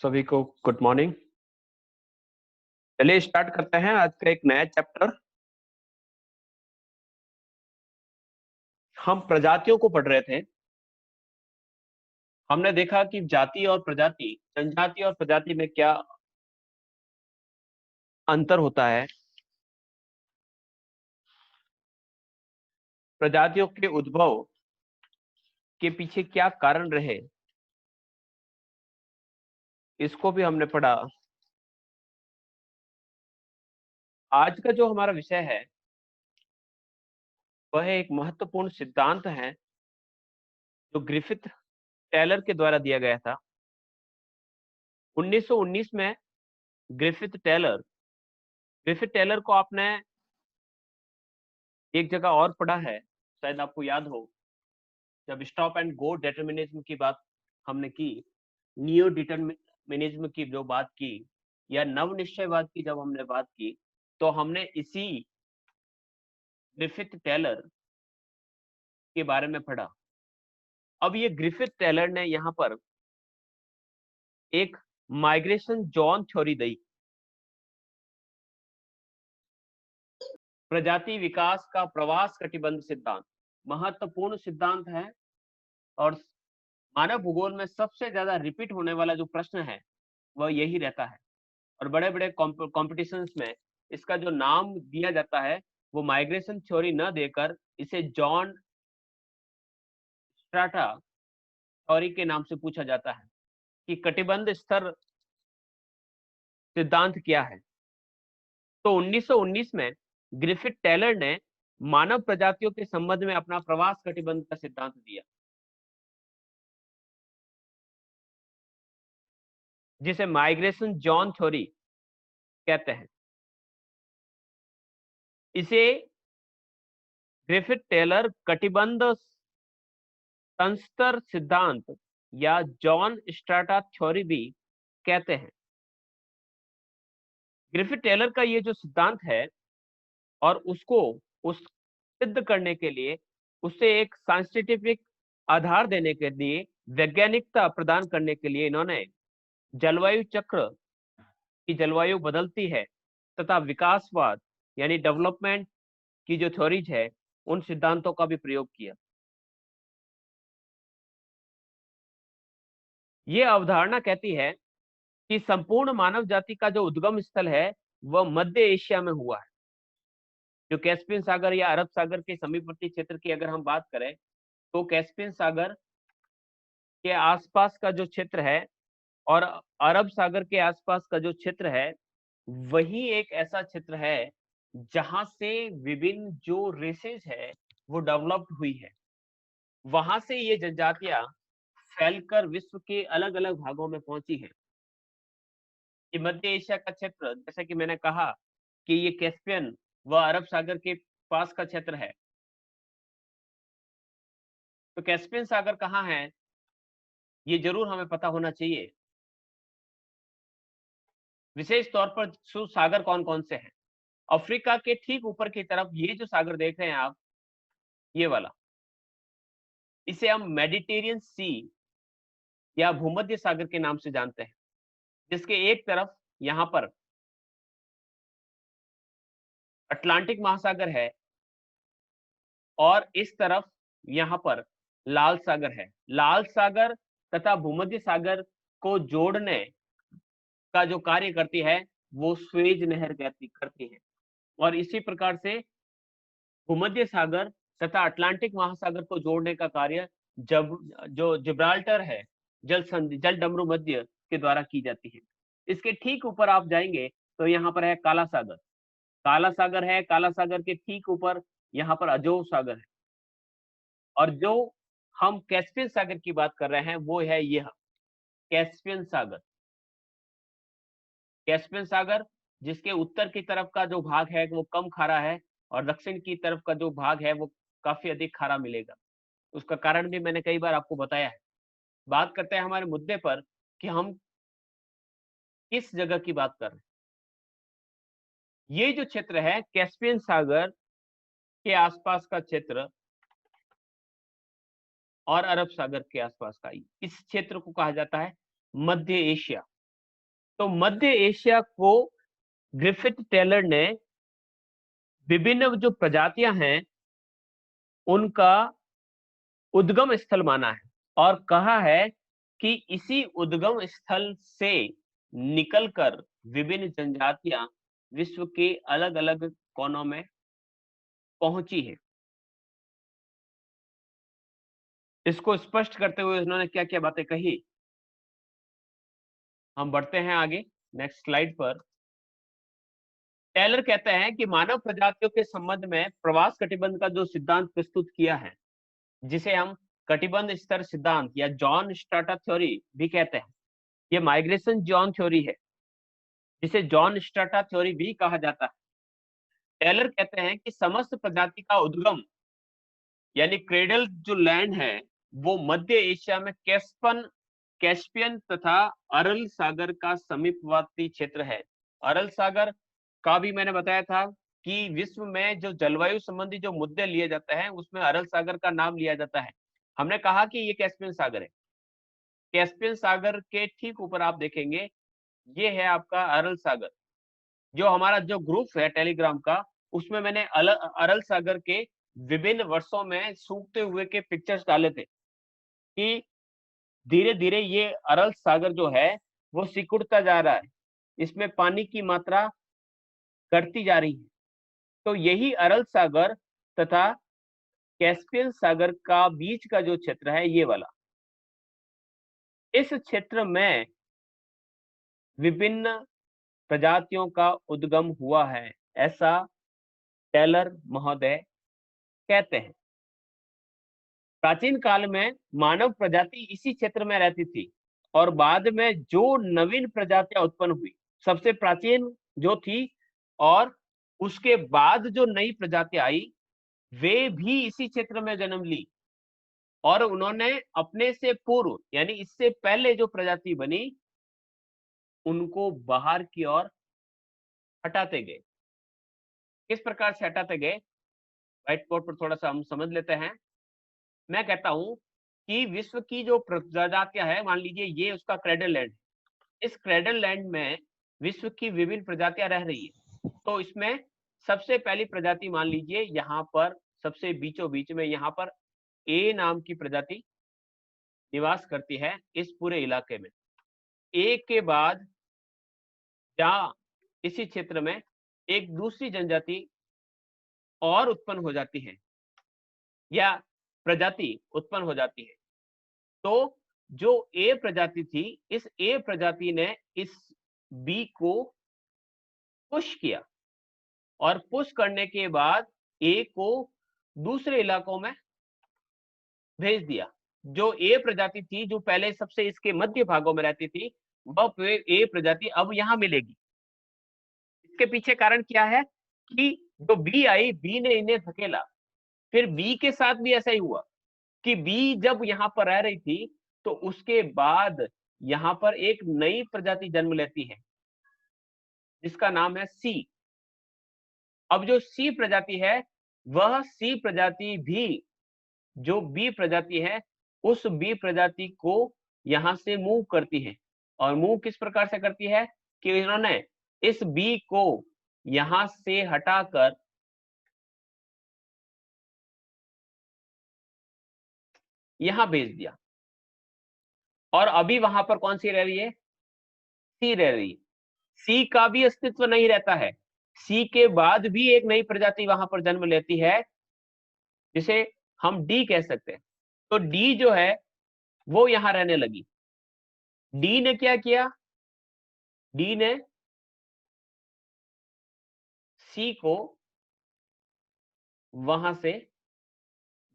सभी को good morning. चलिए स्टार्ट करते हैं आज का एक नया चैप्टर। हम प्रजातियों को पढ़ रहे थे। हमने देखा कि जाति और प्रजाति, जनजाति और प्रजाति में क्या अंतर होता है, प्रजातियों के उद्भव के पीछे क्या कारण रहे, इसको भी हमने पढ़ा। आज का जो हमारा विषय है वह एक महत्वपूर्ण सिद्धांत है जो ग्रिफिथ टेलर के द्वारा दिया गया था 1919 में। ग्रिफिथ टेलर को आपने एक जगह और पढ़ा है, शायद आपको याद हो, जब स्टॉप एंड गो डिटर्मिनिज्म की बात हमने की, नियो डिटर्मिनिज्म की जो बात की, या नव निश्चयवाद की जब हमने बात की, तो हमने इसी ग्रिफिथ टेलर के बारे में पढ़ा। अब ये ग्रिफिथ टेलर ने यहाँ पर एक माइग्रेशन जोन थ्योरी दी। प्रजाति विकास का प्रवास कटिबंध सिद्धांत महत्वपूर्ण सिद्धांत है और मानव भूगोल में सबसे ज्यादा रिपीट होने वाला जो प्रश्न है वह यही रहता है। और बड़े बड़े कॉम्पिटिशन्स में इसका जो नाम दिया जाता है वो माइग्रेशन थ्योरी न देकर इसे जॉन स्ट्राटा थ्योरी के नाम से पूछा जाता है कि कटिबंध स्तर सिद्धांत क्या है। तो 1919 में ग्रिफिथ टेलर ने मानव प्रजातियों के संबंध में अपना प्रवास कटिबंध का सिद्धांत दिया, जिसे माइग्रेशन जॉन थ्योरी कहते हैं। इसे ग्रिफिथ टेलर कटिबंध संस्तर सिद्धांत या जॉन स्ट्राटा थ्योरी भी कहते हैं। ग्रिफिथ टेलर का ये जो सिद्धांत है और उसको उस सिद्ध करने के लिए, उसे एक साइंटिफिक आधार देने के लिए, वैज्ञानिकता प्रदान करने के लिए इन्होंने जलवायु चक्र की जलवायु बदलती है तथा विकासवाद यानी डेवलपमेंट की जो थ्योरीज है उन सिद्धांतों का भी प्रयोग किया। ये अवधारणा कहती है कि संपूर्ण मानव जाति का जो उद्गम स्थल है वह मध्य एशिया में हुआ है। जो कैस्पियन सागर या अरब सागर के समीपवर्ती क्षेत्र की अगर हम बात करें तो कैस्पियन सागर के आसपास का जो क्षेत्र है और अरब सागर के आसपास का जो क्षेत्र है वही एक ऐसा क्षेत्र है जहां से विभिन्न जो रेसेस है वो डेवलप्ड हुई है। वहां से ये जनजातियां फैलकर विश्व के अलग अलग भागों में पहुंची है। ये मध्य एशिया का क्षेत्र, जैसे कि मैंने कहा कि ये कैस्पियन व अरब सागर के पास का क्षेत्र है। तो कैस्पियन सागर कहाँ है ये जरूर हमें पता होना चाहिए। विशेष तौर पर सागर कौन कौन से हैं। अफ्रीका के ठीक ऊपर की तरफ ये जो सागर देख रहे हैं आप, ये वाला, इसे हम मेडिटेरियन सी या भूमध्य सागर के नाम से जानते हैं, जिसके एक तरफ यहाँ पर अटलांटिक महासागर है और इस तरफ यहाँ पर लाल सागर है। लाल सागर तथा भूमध्य सागर को जोड़ने का जो कार्य करती है वो स्वेज नहर करती है। और इसी प्रकार से भूमध्य सागर तथा अटलांटिक महासागर को जोड़ने का कार्य जब जो जिब्राल्टर है, जल संधि, जल डमरू मध्य के द्वारा की जाती है। इसके ठीक ऊपर आप जाएंगे तो यहाँ पर है काला सागर। काला सागर है, काला सागर के ठीक ऊपर यहाँ पर अजोव सागर है। और जो हम कैस्पियन सागर की बात कर रहे हैं वो है यह कैस्पियन सागर। कैस्पियन सागर जिसके उत्तर की तरफ का जो भाग है वो कम खारा है और दक्षिण की तरफ का जो भाग है वो काफी अधिक खारा मिलेगा। उसका कारण भी मैंने कई बार आपको बताया है। बात करते हैं हमारे मुद्दे पर कि हम किस जगह की बात कर रहे हैं। ये जो क्षेत्र है कैस्पियन सागर के आसपास का क्षेत्र और अरब सागर के आसपास का, इस क्षेत्र को कहा जाता है मध्य एशिया। तो मध्य एशिया को ग्रिफिथ टेलर ने विभिन्न जो प्रजातियां हैं उनका उद्गम स्थल माना है और कहा है कि इसी उद्गम स्थल से निकलकर विभिन्न जनजातियां विश्व के अलग अलग कोनों में पहुंची है। इसको स्पष्ट करते हुए उन्होंने क्या क्या बातें कही, हम बढ़ते हैं आगे नेक्स्ट स्लाइड पर। टेलर कहते हैं कि मानव प्रजातियों के संबंध में प्रवास कटिबंध का जो सिद्धांत प्रस्तुत किया है, जिसे हम कटिबंध स्तर सिद्धांत या जॉन स्ट्राटा थ्योरी भी कहते हैं, ये माइग्रेशन जॉन थ्योरी है जिसे जॉन स्ट्राटा थ्योरी भी कहा जाता है। टेलर कहते हैं कि समस्त प्रजाति का उद्गम यानी क्रेडल जो लैंड है वो मध्य एशिया में कैस्पियन तथा अरल सागर का समीपवर्ती क्षेत्र है। अरल सागर का भी मैंने बताया था कि विश्व में जो जलवायु संबंधी जो मुद्दे लिए जाते हैं उसमें अरल सागर का नाम लिया जाता है। हमने कहा कि ये कैस्पियन सागर है। कैस्पियन सागर के ठीक ऊपर आप देखेंगे ये है आपका अरल सागर। जो हमारा जो ग्रुप है टेलीग्राम का उसमें मैंने अरल सागर के विभिन्न वर्षों में सूखते हुए के पिक्चर्स डाले थे कि धीरे धीरे ये अरल सागर जो है वो सिकुड़ता जा रहा है, इसमें पानी की मात्रा घटती जा रही है। तो यही अरल सागर तथा कैस्पियन सागर का बीच का जो क्षेत्र है ये वाला, इस क्षेत्र में विभिन्न प्रजातियों का उद्गम हुआ है, ऐसा टेलर महोदय कहते हैं। प्राचीन काल में मानव प्रजाति इसी क्षेत्र में रहती थी और बाद में जो नवीन प्रजातियां उत्पन्न हुई, सबसे प्राचीन जो थी और उसके बाद जो नई प्रजातियां आई वे भी इसी क्षेत्र में जन्म ली और उन्होंने अपने से पूर्व यानी इससे पहले जो प्रजाति बनी उनको बाहर की ओर हटाते गए। किस प्रकार से हटाते गए, व्हाइट बोर्ड पर थोड़ा सा हम समझ लेते हैं। मैं कहता हूं कि विश्व की जो प्रजातियां है, मान लीजिए ये उसका क्रेडल लैंड, इस क्रेडल लैंड में विश्व की विभिन्न प्रजातियां रह रही है। तो इसमें सबसे पहली प्रजाति मान लीजिए यहाँ पर सबसे बीचों बीच में यहाँ पर ए नाम की प्रजाति निवास करती है इस पूरे इलाके में। ए के बाद जहाँ इसी क्षेत्र में एक दूसरी जनजाति और उत्पन्न हो जाती है या प्रजाति उत्पन्न हो जाती है। तो जो ए प्रजाति थी, इस ए प्रजाति ने इस बी को पुश किया और पुश करने के बाद ए को दूसरे इलाकों में भेज दिया। जो ए प्रजाति थी जो पहले सबसे इसके मध्य भागों में रहती थी, वह ए प्रजाति अब यहां मिलेगी। इसके पीछे कारण क्या है कि जो बी आई, बी ने इन्हें धकेला। फिर बी के साथ भी ऐसा ही हुआ कि बी जब यहाँ पर रह रही थी तो उसके बाद यहाँ पर एक नई प्रजाति जन्म लेती है जिसका नाम है सी। अब जो सी प्रजाति है वह सी प्रजाति भी जो बी प्रजाति है उस बी प्रजाति को यहां से मूव करती है। और मूव किस प्रकार से करती है कि इन्होंने इस बी को यहां से हटाकर यहां भेज दिया और अभी वहां पर कौन सी रह रही है, सी रह रही है। सी का भी अस्तित्व नहीं रहता है, सी के बाद भी एक नई प्रजाति वहां पर जन्म लेती है जिसे हम डी कह सकते हैं। तो डी जो है वो यहां रहने लगी। डी ने क्या किया, डी ने सी को वहां से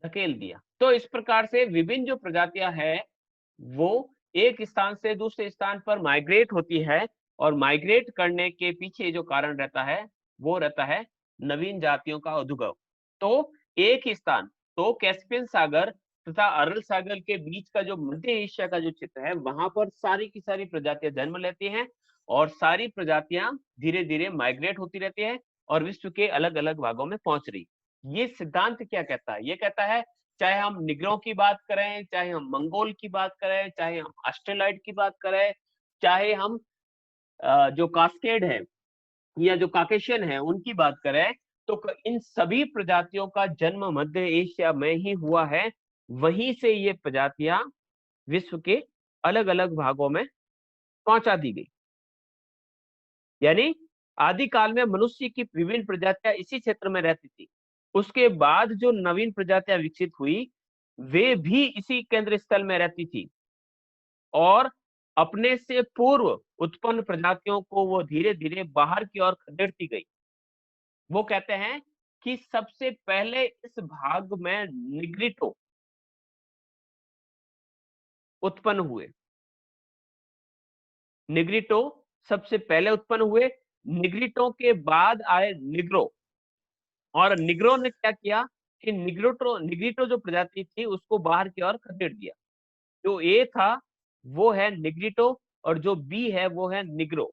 धकेल दिया। तो इस प्रकार से विभिन्न जो प्रजातियां हैं वो एक स्थान से दूसरे स्थान पर माइग्रेट होती है और माइग्रेट करने के पीछे जो कारण रहता है वो रहता है नवीन जातियों का उद्भव। तो एक ही स्थान, तो कैस्पियन सागर तथा अरल सागर के बीच का जो मध्य एशिया का जो क्षेत्र है वहां पर सारी की सारी प्रजातियां जन्म लेती हैं और सारी प्रजातियां धीरे धीरे माइग्रेट होती रहती है और विश्व के अलग अलग भागों में पहुंच रही। ये सिद्धांत क्या कहता है, ये कहता है चाहे हम निग्रो की बात करें, चाहे हम मंगोल की बात करें, चाहे हम ऑस्ट्रेलाइड की बात करें, चाहे हम जो कास्केड है या जो काकेशियन है उनकी बात करें तो इन सभी प्रजातियों का जन्म मध्य एशिया में ही हुआ है। वहीं से ये प्रजातियां विश्व के अलग अलग भागों में पहुंचा दी गई। यानी आदि काल में मनुष्य की विभिन्न प्रजातियां इसी क्षेत्र में रहती थी। उसके बाद जो नवीन प्रजातियां विकसित हुई वे भी इसी केंद्र स्थल में रहती थी और अपने से पूर्व उत्पन्न प्रजातियों को वो धीरे धीरे बाहर की ओर खदेड़ती गई। वो कहते हैं कि सबसे पहले इस भाग में निग्रिटो उत्पन्न हुए। निग्रिटो सबसे पहले उत्पन्न हुए, निग्रिटो के बाद आए निग्रो। और निग्रो ने क्या किया कि निग्रिटो जो प्रजाति थी उसको बाहर की ओर खदेड़ दिया। जो ए था वो है निग्रिटो और जो बी है वो है निग्रो।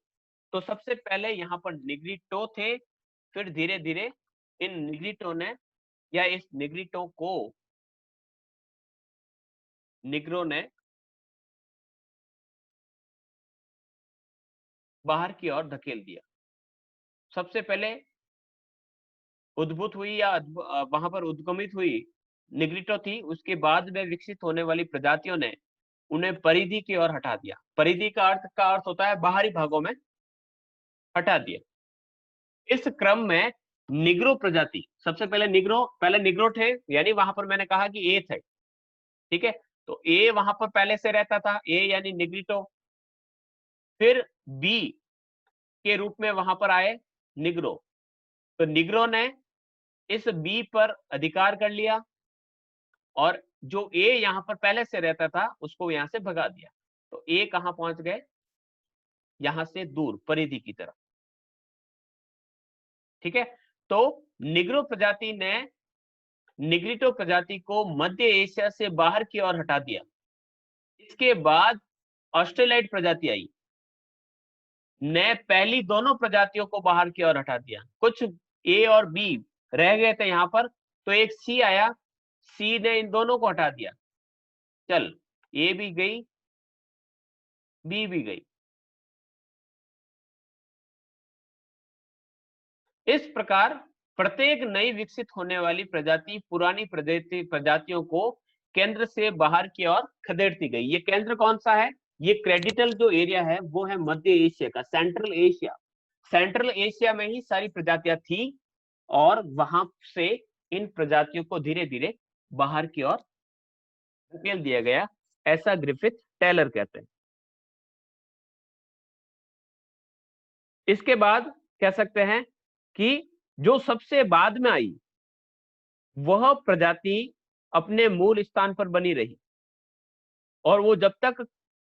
तो सबसे पहले यहाँ पर निग्रिटो थे, फिर धीरे धीरे इन निग्रिटो ने या इस निग्रिटो को निग्रो ने बाहर की ओर धकेल दिया। सबसे पहले उद्भूत हुई या वहां पर उद्गमित हुई निग्रिटो थी, उसके बाद में विकसित होने वाली प्रजातियों ने उन्हें परिधि की ओर हटा दिया। परिधि का अर्थ होता है बाहरी भागों में हटा दिया। इस क्रम में निग्रो प्रजाति सबसे पहले निग्रो थे, यानी वहां पर मैंने कहा कि ए थे, ठीक है। तो ए वहां पर पहले से रहता था, ए यानी निग्रिटो। फिर बी के रूप में वहां पर आए निग्रो। तो निग्रो ने इस बी पर अधिकार कर लिया और जो ए यहां पर पहले से रहता था उसको यहां से भगा दिया। तो ए कहां पहुंच गए, यहां से दूर परिधि की तरफ, ठीक है। तो निग्रो प्रजाति ने निग्रिटो प्रजाति को मध्य एशिया से बाहर की ओर हटा दिया। इसके बाद ऑस्ट्रेलाइड प्रजाति आई, ने पहली दोनों प्रजातियों को बाहर की ओर हटा दिया। कुछ ए और बी रह गए थे यहां पर, तो एक सी आया, सी ने इन दोनों को हटा दिया। चल ए भी गई, बी भी गई। इस प्रकार प्रत्येक नई विकसित होने वाली प्रजाति पुरानी प्रजातियों को केंद्र से बाहर की ओर खदेड़ती गई। ये केंद्र कौन सा है, ये क्रेडिटल जो एरिया है वो है मध्य एशिया का, सेंट्रल एशिया। सेंट्रल एशिया में ही सारी प्रजातियां थी और वहां से इन प्रजातियों को धीरे धीरे बाहर की ओर धकेल दिया गया, ऐसा ग्रिफिथ टेलर कहते हैं। इसके बाद कह सकते हैं कि जो सबसे बाद में आई वह प्रजाति अपने मूल स्थान पर बनी रही और वो जब तक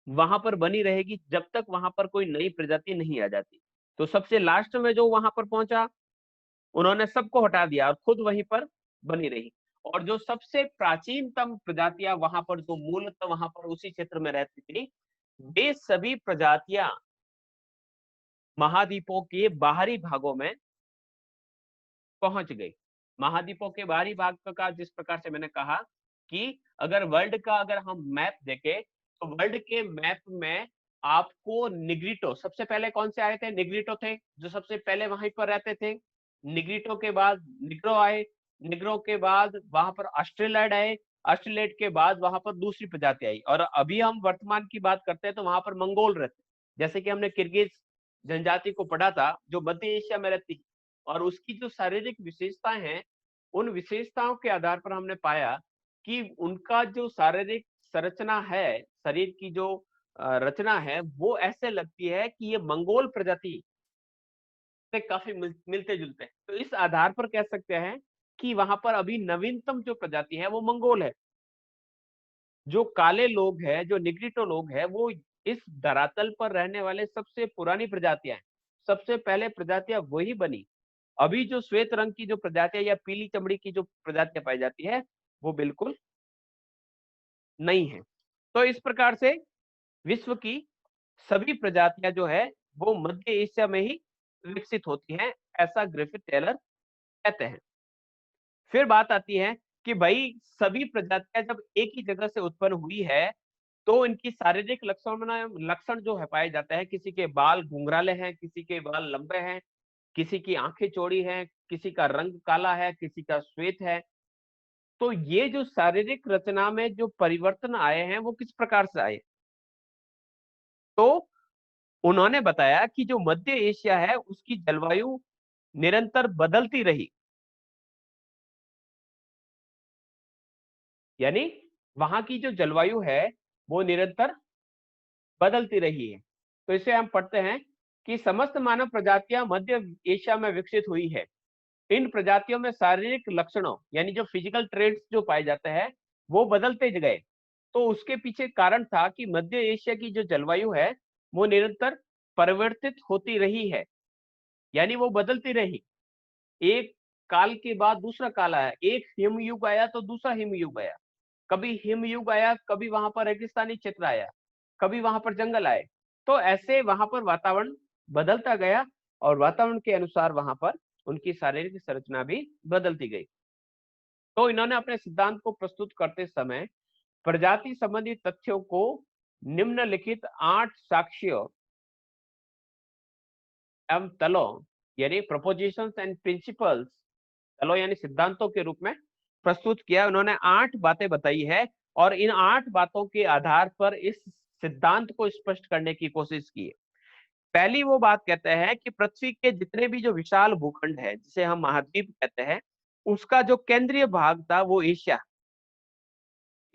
वहां पर बनी रहेगी जब तक वहां पर कोई नई प्रजाति नहीं आ जाती। तो सबसे लास्ट में जो वहां पर पहुंचा उन्होंने सबको हटा दिया और खुद वहीं पर बनी रही। और जो सबसे प्राचीनतम प्रजातियां वहां पर जो मूलतः वहां पर उसी क्षेत्र में रहती थी, वे सभी प्रजातियां महाद्वीपों के बाहरी भागों में पहुंच गई। महाद्वीपों के बाहरी भाग का जिस प्रकार से मैंने कहा कि अगर वर्ल्ड का अगर हम मैप देखें तो वर्ल्ड के मैप में आपको निग्रिटो सबसे पहले कौन से आए थे, निग्रिटो थे जो सबसे पहले वहीं पर रहते थे। निग्रिटो के बाद निग्रो आए, निग्रो के बाद वहां पर ऑस्ट्रेलाइड आए, ऑस्ट्रेलाइड के बाद वहां पर दूसरी प्रजाति आई और अभी हम वर्तमान की बात करते हैं तो वहां पर मंगोल रहते। जैसे कि हमने किर्गिज जनजाति को पढ़ा था जो मध्य एशिया में रहती है और उसकी जो शारीरिक विशेषताएं हैं उन विशेषताओं के आधार पर हमने पाया कि उनका जो शारीरिक संरचना है, शरीर की जो रचना है वो ऐसे लगती है कि ये मंगोल प्रजाति से काफी मिलते जुलते हैं। तो इस आधार पर कह सकते हैं कि वहां पर अभी नवीनतम जो प्रजाति है वो मंगोल है। जो काले लोग हैं, जो निग्रिटो लोग हैं, वो इस धरातल पर रहने वाले सबसे पुरानी प्रजातियां हैं। सबसे पहले प्रजातियां वही बनी। अभी जो श्वेत रंग की जो प्रजातियां या पीली चमड़ी की जो प्रजातियां पाई जाती है वो बिल्कुल नहीं है। तो इस प्रकार से विश्व की सभी प्रजातियां जो है वो मध्य एशिया में ही विकसित होती हैं, ऐसा ग्रिफिथ टेलर कहते हैं। फिर बात आती है कि भाई सभी प्रजातियां जब एक ही जगह से उत्पन्न हुई है तो इनकी शारीरिक लक्षण जो है पाए जाते हैं, किसी के बाल घुंघराले हैं, किसी के बाल लंबे हैं, किसी की आंखें चौड़ी हैं, किसी का रंग काला है, किसी का श्वेत है। तो ये जो शारीरिक रचना में जो परिवर्तन आए हैं वो किस प्रकार से आए? तो उन्होंने बताया कि जो मध्य एशिया है उसकी जलवायु निरंतर बदलती रही, यानी वहां की जो जलवायु है वो निरंतर बदलती रही है। तो इसे हम पढ़ते हैं कि समस्त मानव प्रजातियां मध्य एशिया में विकसित हुई है। इन प्रजातियों में शारीरिक लक्षणों यानी जो फिजिकल ट्रेड्स जो पाए जाते हैं वो बदलते गए। तो उसके पीछे कारण था कि मध्य एशिया की जो जलवायु है वो निरंतर परिवर्तित होती रही है, यानी वो बदलती रही। एक काल के बाद दूसरा काल आया, एक हिमयुग आया तो दूसरा हिमयुग आया, कभी हिमयुग आया, कभी वहां पर रेगिस्तानी क्षेत्र आया, कभी वहां पर जंगल आए। तो ऐसे वहां पर वातावरण बदलता गया और वातावरण के अनुसार वहां पर उनकी शारीरिक संरचना भी बदलती गई। तो इन्होंने अपने सिद्धांत को प्रस्तुत करते समय प्रजाति संबंधी तथ्यों को निम्नलिखित 8 साक्ष्यों एवं तलों यानी प्रपोजिशंस एंड प्रिंसिपल्स, तलों यानी सिद्धांतों के रूप में प्रस्तुत किया। उन्होंने 8 बातें बताई है और इन 8 बातों के आधार पर इस सिद्धांत को स्पष्ट करने की कोशिश की है। पहली वो बात कहते हैं कि पृथ्वी के जितने भी जो विशाल भूखंड है जिसे हम महाद्वीप कहते हैं, उसका जो केंद्रीय भाग था वो एशिया,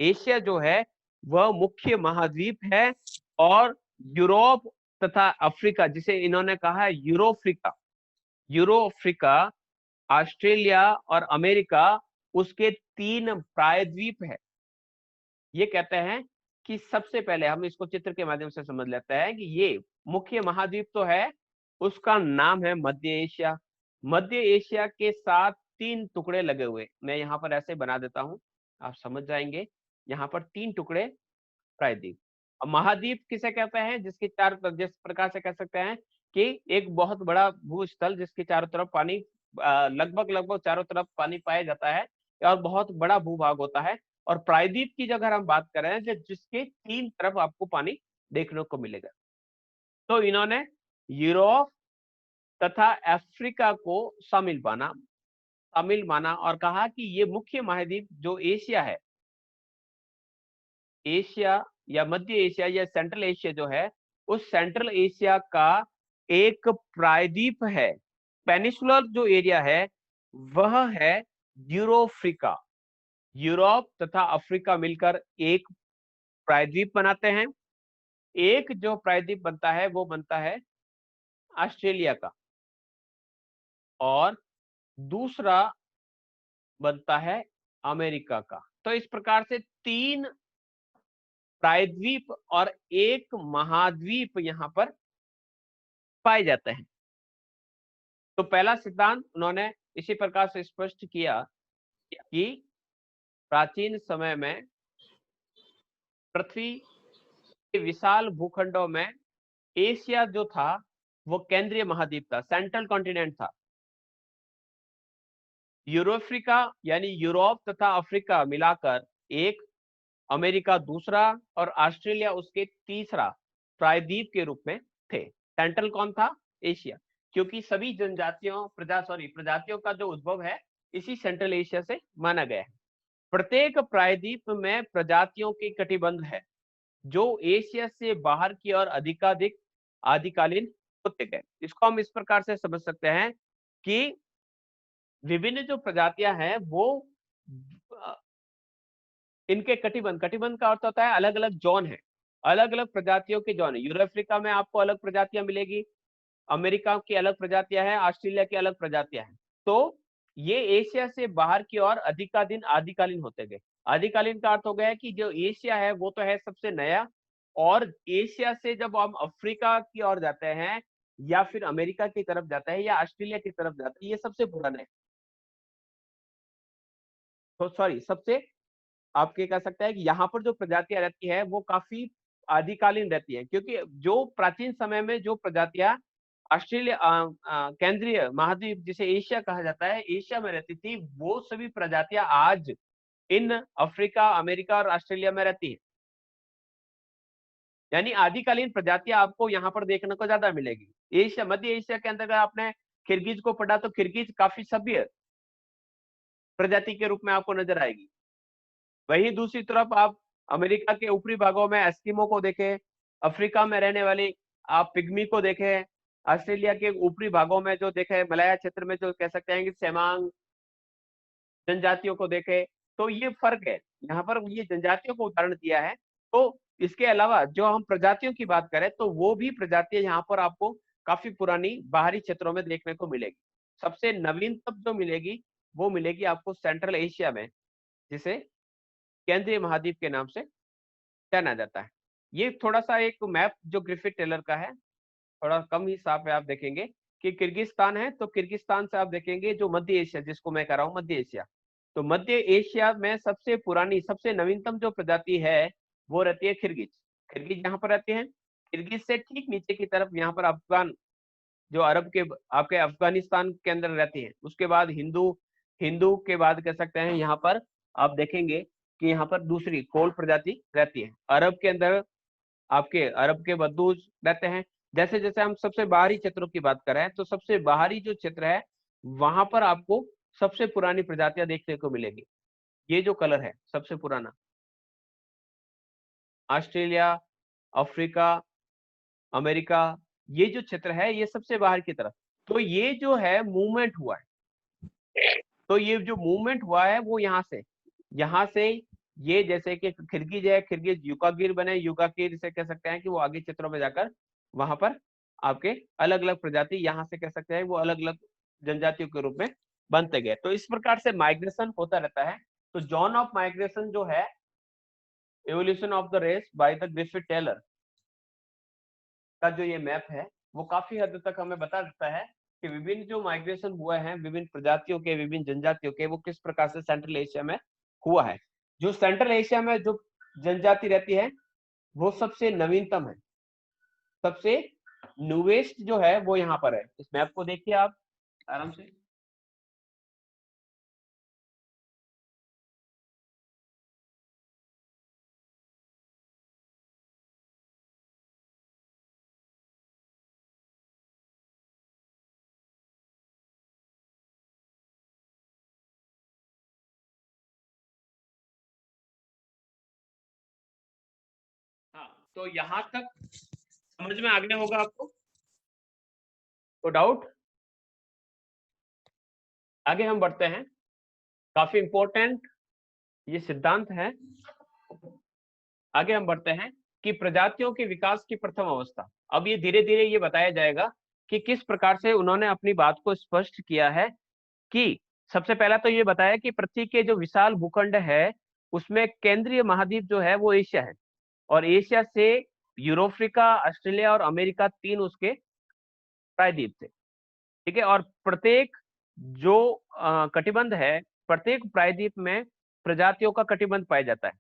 एशिया जो है वह मुख्य महाद्वीप है। और यूरोप तथा अफ्रीका, जिसे इन्होंने कहा है यूरोफ्रिका, यूरोफ्रिका, ऑस्ट्रेलिया और अमेरिका, उसके 3 प्रायद्वीप है। ये कहते हैं कि सबसे पहले हम इसको चित्र के माध्यम से समझ लेते हैं कि ये मुख्य महाद्वीप तो है, उसका नाम है मध्य एशिया। मध्य एशिया के साथ 3 टुकड़े लगे हुए, मैं यहाँ पर ऐसे बना देता हूँ, आप समझ जाएंगे। यहाँ पर 3 टुकड़े प्रायद्वीप। अब महाद्वीप किसे कहते हैं? जिसके चारों तरफ, जिस प्रकार से कह सकते हैं कि एक बहुत बड़ा भूस्थल जिसके चारों तरफ पानी, लगभग लगभग चारों तरफ पानी पाया जाता है और बहुत बड़ा भूभाग होता है। और प्रायद्वीप की अगर हम बात करें जिसके 3 तरफ आपको पानी देखने को मिलेगा। तो इन्होंने यूरोप तथा अफ्रीका को शामिल माना और कहा कि ये मुख्य महाद्वीप जो एशिया है, एशिया या मध्य एशिया या सेंट्रल एशिया जो है, उस सेंट्रल एशिया का एक प्रायद्वीप है। पेनिसुलर जो एरिया है वह है यूरोफ्रिका। यूरोप तथा अफ्रीका मिलकर एक प्रायद्वीप बनाते हैं। एक जो प्रायद्वीप बनता है वो बनता है ऑस्ट्रेलिया का, और दूसरा बनता है अमेरिका का। तो इस प्रकार से 3 प्रायद्वीप और एक महाद्वीप यहाँ पर पाए जाते हैं। तो पहला सिद्धांत उन्होंने इसी प्रकार से स्पष्ट किया कि प्राचीन समय में पृथ्वी के विशाल भूखंडों में एशिया जो था वो केंद्रीय महाद्वीप था, सेंट्रल कॉन्टिनेंट था। यूरोफ्रिका यानी यूरोप तथा अफ्रीका मिलाकर एक, अमेरिका दूसरा और ऑस्ट्रेलिया उसके तीसरा प्रायद्वीप के रूप में थे। सेंट्रल कौन था? एशिया, क्योंकि सभी प्रजातियों का जो उद्भव है इसी सेंट्रल एशिया से माना गया है। प्रत्येक प्रायद्वीप में प्रजातियों के कटिबंध है जो एशिया से बाहर की ओर अधिकाधिक आदिकालीन होते गए। इसको हम इस प्रकार से समझ सकते हैं कि विभिन्न जो प्रजातियां हैं वो इनके कटिबंध का अर्थ होता है अलग अलग जोन है, अलग अलग प्रजातियों के जोन है। यूरो अफ्रीका में आपको अलग प्रजातियां मिलेगी, अमेरिका की अलग प्रजातियां हैं, ऑस्ट्रेलिया की अलग प्रजातियां हैं। तो ये एशिया से बाहर की ओर आदिकालीन होते गए। आदिकालीन का अर्थ हो गया कि जो एशिया है वो तो है सबसे नया, और एशिया से जब हम अफ्रीका की ओर जाते हैं या फिर अमेरिका की तरफ जाते हैं या ऑस्ट्रेलिया की तरफ जाते हैं, ये सबसे पुराना है। तो सॉरी, सबसे, आप ये कह सकते हैं कि यहाँ पर जो प्रजातियां रहती है वो काफी आदिकालीन रहती है, क्योंकि जो प्राचीन समय में जो प्रजातियां ऑस्ट्रेलिया केंद्रीय महाद्वीप जिसे एशिया कहा जाता है, एशिया में रहती थी, वो सभी प्रजातियां आज इन अफ्रीका, अमेरिका और ऑस्ट्रेलिया में रहती है। यानी आदिकालीन प्रजातियां आपको यहाँ पर देखने को ज्यादा मिलेगी। एशिया, मध्य एशिया के अंदर आपने किर्गिज को पढ़ा तो किर्गिज काफी सभ्य प्रजाति के रूप में आपको नजर आएगी। वहीं दूसरी तरफ आप अमेरिका के ऊपरी भागों में एस्किमो को देखें, अफ्रीका में रहने वाली आप पिग्मी को देखें, ऑस्ट्रेलिया के ऊपरी भागों में जो देखे मलाया क्षेत्र में जो कह सकते हैं कि सेमांग जनजातियों को देखें, तो ये फर्क है। यहाँ पर ये जनजातियों को उदाहरण दिया है। तो इसके अलावा जो हम प्रजातियों की बात करें तो वो भी प्रजातियां यहाँ पर आपको काफी पुरानी बाहरी क्षेत्रों में देखने को मिलेगी। सबसे नवीनतम जो मिलेगी वो मिलेगी आपको सेंट्रल एशिया में, जिसे केंद्रीय महाद्वीप के नाम से जाना जाता है। ये थोड़ा सा एक मैप जो ग्रिफिथ टेलर का है, थोड़ा कम ही साफ है। आप देखेंगे कि किर्गिस्तान है, तो किर्गिस्तान से आप देखेंगे जो मध्य एशिया, जिसको मैं कह रहा हूँ मध्य एशिया, तो मध्य एशिया में सबसे पुरानी सबसे नवीनतम जो प्रजाति है वो रहती है किर्गिज। किर्गिज यहाँ पर रहती है। किर्गिज से ठीक नीचे की तरफ यहाँ पर अफगान, जो अरब के आपके अफगानिस्तान के अंदर रहती है। उसके बाद हिंदू, हिंदू के बाद कह सकते हैं यहाँ पर आप देखेंगे कि यहाँ पर दूसरी कोल प्रजाति रहती है। अरब के अंदर आपके अरब के बद्दूज रहते हैं। जैसे जैसे हम सबसे बाहरी क्षेत्रों की बात कर रहे हैं, तो सबसे बाहरी जो क्षेत्र है वहां पर आपको सबसे पुरानी प्रजातियां देखने को मिलेगी। ये जो कलर है सबसे पुराना, ऑस्ट्रेलिया, अफ्रीका, अमेरिका, ये जो क्षेत्र है ये सबसे बाहर की तरफ। तो ये जो है मूवमेंट हुआ है, तो ये जो मूवमेंट हुआ है वो यहाँ से ये जैसे कि किर्गिज है, किर्गिज युकागिर बने, युकागिर से कह सकते हैं कि वो आगे क्षेत्रों में जाकर वहां पर आपके अलग अलग प्रजाति यहाँ से कह सकते हैं वो अलग अलग जनजातियों के रूप में बनते गए। तो इस प्रकार से माइग्रेशन होता रहता है। तो जॉन ऑफ माइग्रेशन जो है, evolution of the race by the Griffith Taylor का जो ये मैप है वो काफी हद तक हमें बता देता है कि विभिन्न जो माइग्रेशन हुए हैं विभिन्न प्रजातियों के, विभिन्न जनजातियों के, वो किस प्रकार से सेंट्रल एशिया में हुआ है। जो सेंट्रल एशिया में जो जनजाति रहती है वो सबसे नवीनतम है, सबसे न्यूएस्ट जो है वो यहाँ पर है। इस मैप को देखिए आप आराम से। हाँ, तो यहाँ तक समझ में आ गया होगा आपको, तो डाउट? आगे हम बढ़ते हैं। काफी इंपॉर्टेंट ये सिद्धांत है। आगे हम बढ़ते हैं कि प्रजातियों के विकास की प्रथम अवस्था। अब ये धीरे धीरे ये बताया जाएगा कि किस प्रकार से उन्होंने अपनी बात को स्पष्ट किया है। कि सबसे पहला तो ये बताया कि पृथ्वी के जो विशाल भूखंड है उसमें केंद्रीय महाद्वीप जो है वो एशिया है, और एशिया से यूरोफ्रिका, ऑस्ट्रेलिया और अमेरिका तीन उसके प्रायद्वीप थे। ठीक है, और प्रत्येक जो कटिबंध है, प्रत्येक प्रायद्वीप में प्रजातियों का कटिबंध पाया जाता है।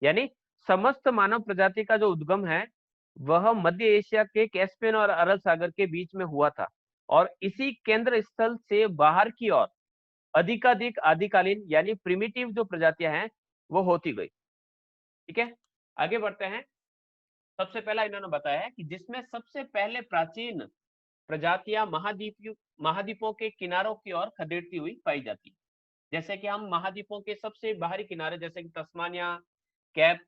यानी समस्त मानव प्रजाति का जो उद्गम है वह मध्य एशिया के कैस्पियन और अरब सागर के बीच में हुआ था, और इसी केंद्र स्थल से बाहर की ओर अधिकाधिक आदिकालीन यानी प्रिमिटिव जो प्रजातियां हैं वो होती गई। ठीक है, आगे बढ़ते हैं। सबसे पहला इन्होंने बताया है कि जिसमें सबसे पहले प्राचीन प्रजातियां महाद्वीपों के किनारों की ओर खदेड़ती हुई पाई जाती। जैसे कि हम महाद्वीपों के सबसे बाहरी किनारे जैसे कि तस्मानिया, कैप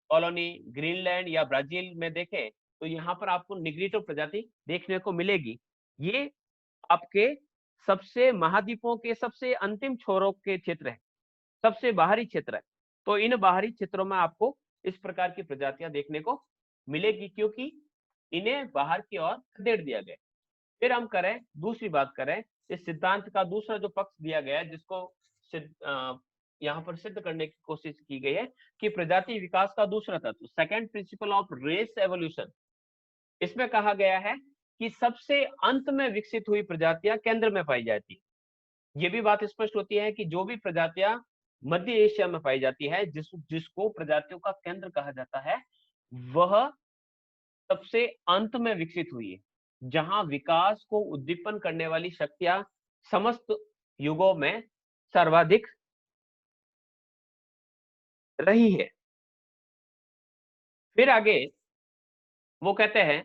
कॉलोनी, ग्रीनलैंड या ब्राजील में देखें तो यहाँ पर आपको निग्रिटो प्रजाति देखने को मिलेगी। ये आपके सबसे महाद्वीपों के सबसे अंतिम छोरों के क्षेत्र है, सबसे बाहरी क्षेत्र है। तो इन बाहरी क्षेत्रों में आपको इस प्रकार की प्रजातियां देखने को मिलेगी, क्योंकि इन्हें बाहर की ओर खदेड़ दिया गया। फिर हम करें दूसरी बात करें, इस सिद्धांत का दूसरा जो पक्ष दिया गया है जिसको यहाँ पर सिद्ध करने की कोशिश की गई है कि प्रजाति विकास का दूसरा तत्व, second principle of race evolution, इसमें कहा गया है कि सबसे अंत में विकसित हुई प्रजातियां केंद्र में पाई जाती। ये भी बात स्पष्ट होती है कि जो भी प्रजातियां मध्य एशिया में पाई जाती है, जिसको प्रजातियों का केंद्र कहा जाता है, वह सबसे अंत में विकसित हुई है, जहां विकास को उद्दीपन करने वाली शक्तियां समस्त युगों में सर्वाधिक रही है। फिर आगे वो कहते हैं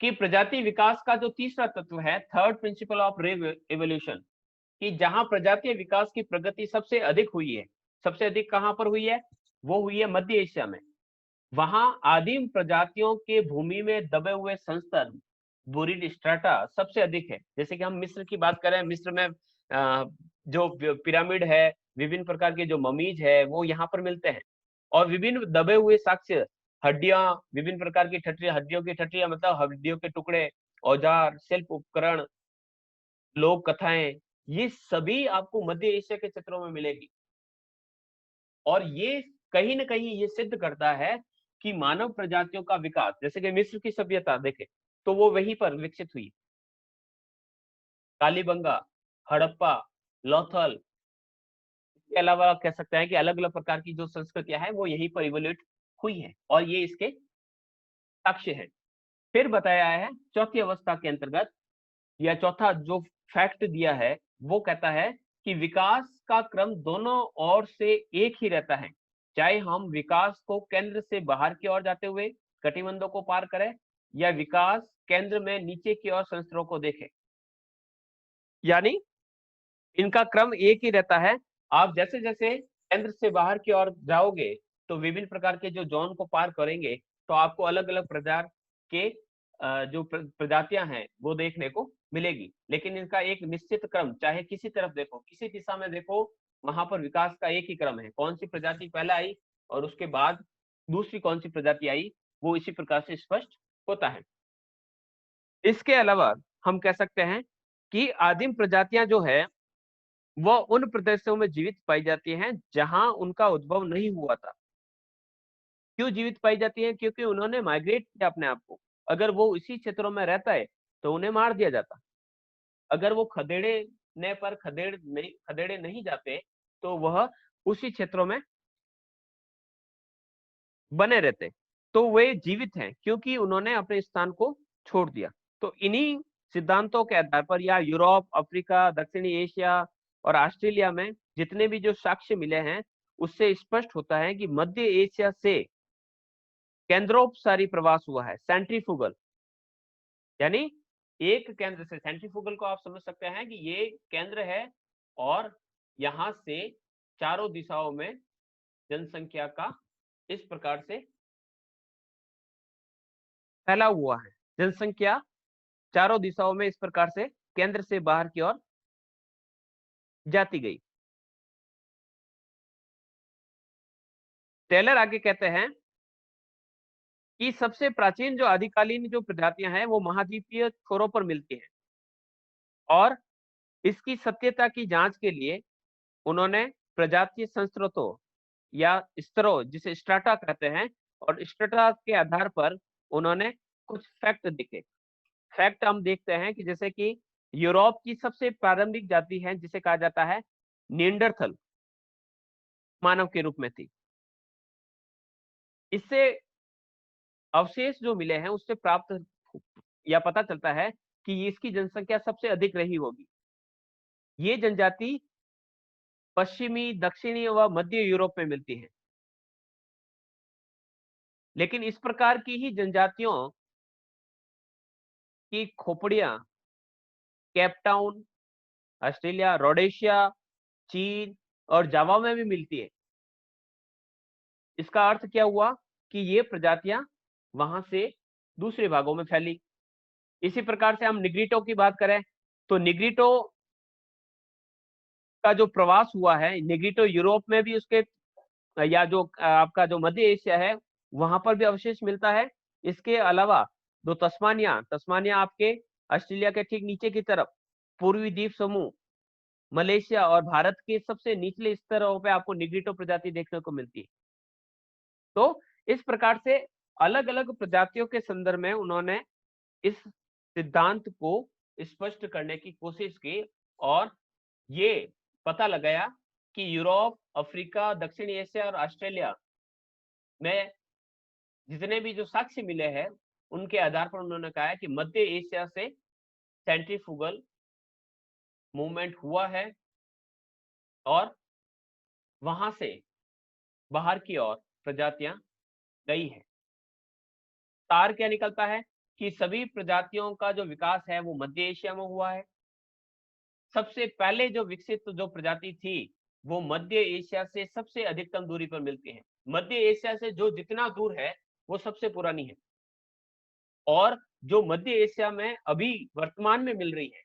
कि प्रजाति विकास का जो तीसरा तत्व है, थर्ड प्रिंसिपल ऑफ एवोल्यूशन, कि जहां प्रजातीय विकास की प्रगति सबसे अधिक हुई है, सबसे अधिक कहां पर हुई है? वो हुई है मध्य एशिया में। वहां आदिम प्रजातियों के भूमि में दबे हुए संस्तर, बुरिड स्ट्राटा सबसे अधिक है। जैसे कि हम मिस्र की बात करें, मिस्र में जो पिरामिड है, विभिन्न प्रकार के जो ममीज है, वो यहाँ पर मिलते हैं। और विभिन्न दबे हुए साक्ष्य, हड्डियां, विभिन्न प्रकार की ठट्टियां, हड्डियों की ठट्टियां मतलब हड्डियों के टुकड़े, औजार, शिल्प उपकरण, लोक कथाएं, ये सभी आपको मध्य एशिया के क्षेत्रों में मिलेगी। और ये कहीं ना कहीं ये सिद्ध करता है कि मानव प्रजातियों का विकास, जैसे कि मिस्र की सभ्यता देखें तो वो वहीं पर विकसित हुई। कालीबंगा, हड़प्पा, लोथल, इसके अलावा कह सकते हैं कि अलग अलग प्रकार की जो संस्कृतियां हैं वो यहीं पर इवोल्यूट हुई है, और ये इसके साक्ष्य है। फिर बताया है चौथी अवस्था के अंतर्गत, या चौथा जो फैक्ट दिया है, वो कहता है कि विकास का क्रम दोनों ओर से एक ही रहता है, चाहे हम विकास को केंद्र से बाहर की ओर जाते हुए कटिबंधों को पार करें, या विकास केंद्र में नीचे की ओर संस्तरों को देखें। यानी इनका क्रम एक ही रहता है। आप जैसे जैसे केंद्र से बाहर की ओर जाओगे तो विभिन्न प्रकार के जो जोन को पार करेंगे तो आपको अलग अलग प्रकार के जो प्रजातियां हैं वो देखने को मिलेगी। लेकिन इनका एक निश्चित क्रम, चाहे किसी तरफ देखो, किसी दिशा में देखो, वहां पर विकास का एक ही क्रम है। कौन सी प्रजाति पहले आई और उसके बाद दूसरी कौन सी प्रजाति आई, वो इसी प्रकार से स्पष्ट होता है। इसके अलावा हम कह सकते हैं कि आदिम प्रजातियां जो है वह उन प्रदेशों में जीवित पाई जाती हैं जहां उनका उद्भव नहीं हुआ था। क्यों जीवित पाई जाती हैं? क्योंकि उन्होंने माइग्रेट किया अपने आप को। अगर वो इसी क्षेत्रों में रहता है तो उन्हें मार दिया जाता। अगर वो खदेड़े नहीं जाते तो वह उसी क्षेत्रों में बने रहते। तो वे जीवित हैं क्योंकि उन्होंने अपने स्थान को छोड़ दिया। तो इन्हीं सिद्धांतों के आधार पर, या यूरोप, अफ्रीका, दक्षिणी एशिया और ऑस्ट्रेलिया में जितने भी जो साक्ष्य मिले हैं, उससे स्पष्ट होता है कि मध्य एशिया से केंद्रोपसारी प्रवास हुआ है, सेंट्रीफ्यूगल। यानी एक केंद्र से, सेंट्रीफ्यूगल को आप समझ सकते हैं कि ये केंद्र है और यहां से चारों दिशाओं में जनसंख्या का इस प्रकार से फैला हुआ है। जनसंख्या चारों दिशाओं में इस प्रकार से केंद्र से बाहर की ओर जाती गई। टेलर आगे कहते हैं कि सबसे प्राचीन जो आदिकालीन जो प्रजातियां हैं वो महाद्वीपीय छोरों पर मिलती हैं, और इसकी सत्यता की जांच के लिए उन्होंने प्रजातीय संस्रोतों या स्तरों, जिसे स्ट्राटा कहते हैं, और स्ट्राटा के आधार पर उन्होंने कुछ फैक्ट देखे। फैक्ट हम देखते हैं कि जैसे कि यूरोप की सबसे प्रारंभिक जाति है जिसे कहा जाता है निएंडरथल, मानव के रूप में थी। इससे अवशेष जो मिले हैं उससे प्राप्त या पता चलता है कि इसकी जनसंख्या सबसे अधिक रही होगी। ये जनजाति पश्चिमी, दक्षिणी व मध्य यूरोप में मिलती है। लेकिन इस प्रकार की ही जनजातियों की खोपड़ियां केपटाउन, ऑस्ट्रेलिया, रोडेशिया, चीन और जावा में भी मिलती है। इसका अर्थ क्या हुआ कि ये प्रजातियां वहां से दूसरे भागों में फैली। इसी प्रकार से हम निग्रिटो की बात करें तो निग्रिटो का जो प्रवास हुआ है, निग्रिटो यूरोप में भी उसके, या जो आपका जो मध्य एशिया है वहां पर भी अवशेष मिलता है। इसके अलावा जो तस्मानिया, तस्मानिया आपके ऑस्ट्रेलिया के ठीक नीचे की तरफ, पूर्वी द्वीप समूह, मलेशिया और भारत के सबसे निचले स्तरों पे आपको निग्रिटो प्रजाति देखने को मिलती है। तो इस प्रकार से अलग अलग प्रजातियों के संदर्भ में उन्होंने इस सिद्धांत को स्पष्ट करने की कोशिश की, और ये पता लगाया कि यूरोप, अफ्रीका, दक्षिण एशिया और ऑस्ट्रेलिया में जितने भी जो साक्ष्य मिले हैं उनके आधार पर उन्होंने कहा है कि मध्य एशिया से सेंट्रीफ्यूगल मूवमेंट हुआ है और वहां से बाहर की ओर प्रजातियां गई है। तार क्या निकलता है कि सभी प्रजातियों का जो विकास है वो मध्य एशिया में हुआ है। सबसे पहले जो विकसित जो प्रजाति थी वो मध्य एशिया से सबसे अधिकतम दूरी पर मिलती है। मध्य एशिया से जो जितना दूर है वो सबसे पुरानी है, और जो मध्य एशिया में अभी वर्तमान में मिल रही है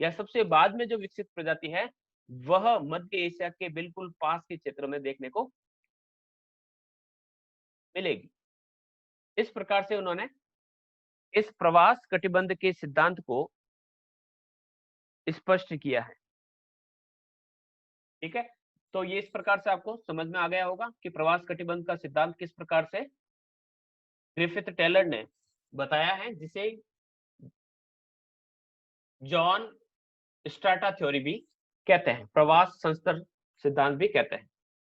या सबसे बाद में जो विकसित प्रजाति है वह मध्य एशिया के बिल्कुल पास के क्षेत्र में देखने को मिलेगी। इस प्रकार से उन्होंने इस प्रवास कटिबंध के सिद्धांत को स्पष्ट किया है। ठीक है, तो ये इस प्रकार से आपको समझ में आ गया होगा कि प्रवास कटिबंध का सिद्धांत किस प्रकार से ग्रिफिथ टेलर ने बताया है, जिसे जॉन स्ट्रैटा थ्योरी भी कहते हैं, प्रवास संस्तर सिद्धांत भी कहते हैं।